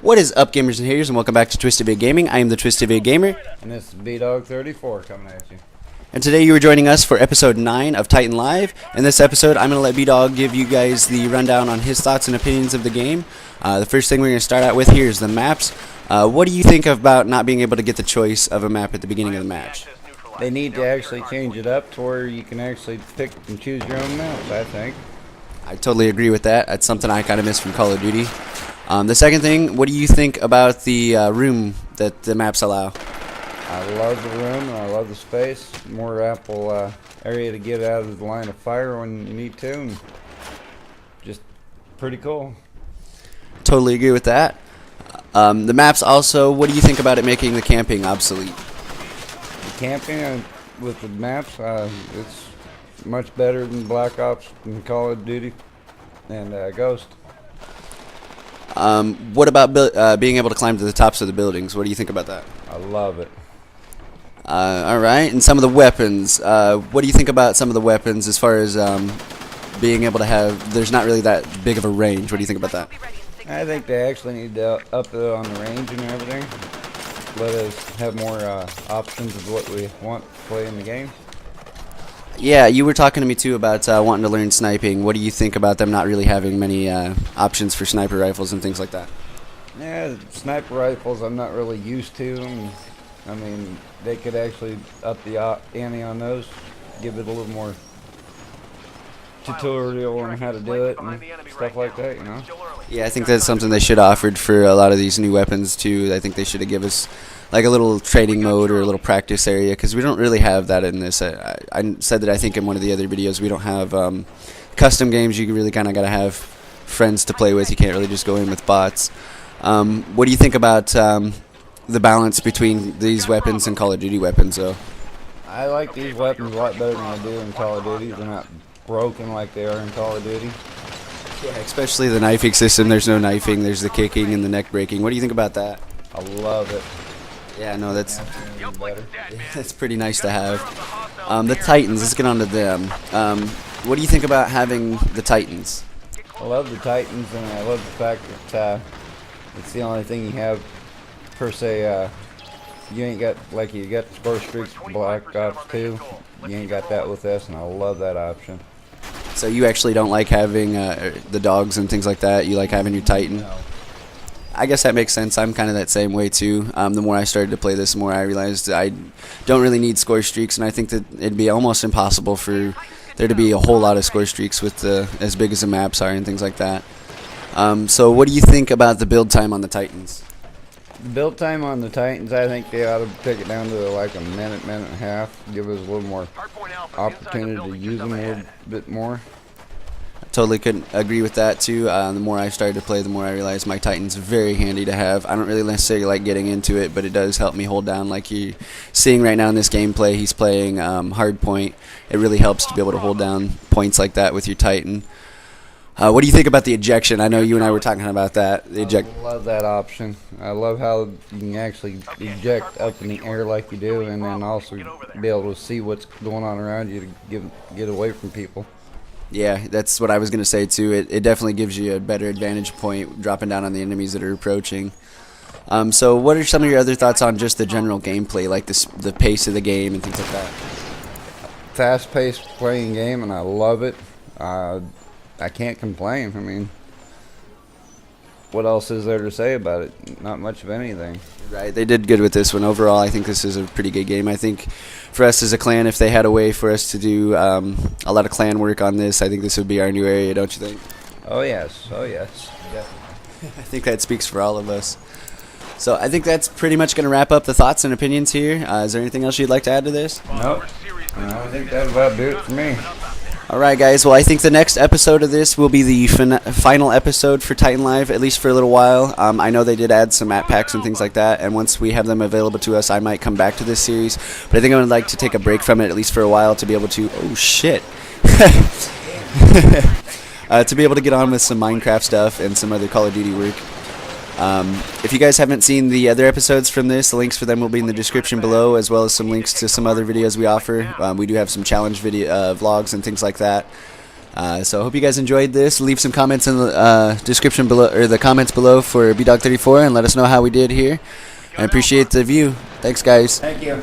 What is up, gamers and haters, and welcome back to TXIA Gaming. I am the TXIA Gamer. And this is BDOGG34 coming at you. And today you are joining us for episode 9 of Titan Live. In this episode, I'm going to let BDOGG give you guys the rundown on his thoughts and opinions of the game. The first thing we're going to start out with here is the maps. What do you think about not being able to get the choice of a map at the beginning of the match? They need to actually change it up to where you can actually pick and choose your own maps, I think. I totally agree with that. That's something I kind of miss from Call of Duty. The second thing, what do you think about the room that the maps allow? I love the room and I love the space. More ample area to get out of the line of fire when you need to. And just pretty cool. Totally agree with that. The maps also, what do you think about it making the camping obsolete? The camping with the maps, it's much better than Black Ops and Call of Duty and Ghost. What about being able to climb to the tops of the buildings? What do you think about that? I love it. Alright, and some of the weapons. What do you think about some of the weapons as far as being able to have, there's not really that big of a range. What do you think about that? I think they actually need to up it on the range and everything. Let us have more options of what we want to play in the game. Yeah, you were talking to me too about wanting to learn sniping. What do you think about them not really having many options for sniper rifles and things like that? Yeah, sniper rifles I'm not really used to. I mean, they could actually up the ante on those, give it a little more tutorial on how to do it and stuff like that, you know? Yeah, I think that's something they should have offered for a lot of these new weapons too. I think they should have given us like a little training mode or a little practice area, because we don't really have that in this. I said that I think in one of the other videos we don't have custom games. You really kind of got to have friends to play with. You can't really just go in with bots. What do you think about the balance between these weapons and Call of Duty weapons, though? I like these weapons a lot better than I do in Call of Duty. They're not broken like they are in Call of Duty. Yeah, especially the knifing system. There's no knifing. There's the kicking and the neck breaking. What do you think about that? I love it. Yeah, no, that's pretty nice to have. The Titans, let's get on to them. What do you think about having the Titans? I love the Titans, and I love the fact that it's the only thing you have, per se. You ain't got, like, you got score streaks with Black Ops 2. You ain't got that with this, and I love that option. So you actually don't like having the dogs and things like that? You like having your Titan? No. I guess that makes sense. I'm kind of that same way too. The more I started to play this, the more I realized I don't really need score streaks, and I think that it'd be almost impossible for there to be a whole lot of score streaks with as big as the maps are and things like that. So what do you think about the build time on the Titans? The build time on the Titans, I think they ought to take it down to like a minute and a half. Give us a little more opportunity to use them a little bit more. Totally couldn't agree with that too. The more I started to play, the more I realized my Titan's very handy to have. I don't really necessarily like getting into it, but it does help me hold down. Like you're seeing right now in this gameplay, he's playing hard point. It really helps to be able to hold down points like that with your Titan. What do you think about the ejection? I know you and I were talking about that. I love that option. I love how you can actually eject up in the air like you do, and then also be able to see what's going on around you to get away from people. Yeah, that's what I was going to say too. It definitely gives you a better advantage point dropping down on the enemies that are approaching. So what are some of your other thoughts on just the general gameplay, like the pace of the game and things like that? Fast-paced playing game, and I love it. I can't complain. I mean, what else is there to say about it? Not much of anything. Right, they did good with this one. Overall, I think this is a pretty good game. I think for us as a clan, if they had a way for us to do a lot of clan work on this, I think this would be our new area, don't you think? Oh, yes. Oh, yes. Definitely. I think that speaks for all of us. So I think that's pretty much going to wrap up the thoughts and opinions here. Is there anything else you'd like to add to this? Nope. I think that'll about do it for me. Alright guys, well I think the next episode of this will be the final episode for Titan Live, at least for a little while. I know they did add some map packs and things like that, and once we have them available to us, I might come back to this series. But I think I would like to take a break from it, at least for a while, to be able to... Oh shit! To be able to get on with some Minecraft stuff and some other Call of Duty work. If you guys haven't seen the other episodes from this, the links for them will be in the description below, as well as some links to some other videos we offer. We do have some challenge video vlogs and things like that. So I hope you guys enjoyed this. Leave some comments in the description below, or the comments below, for BDOGG34, and let us know how we did here. I appreciate the view. Thanks, guys. Thank you.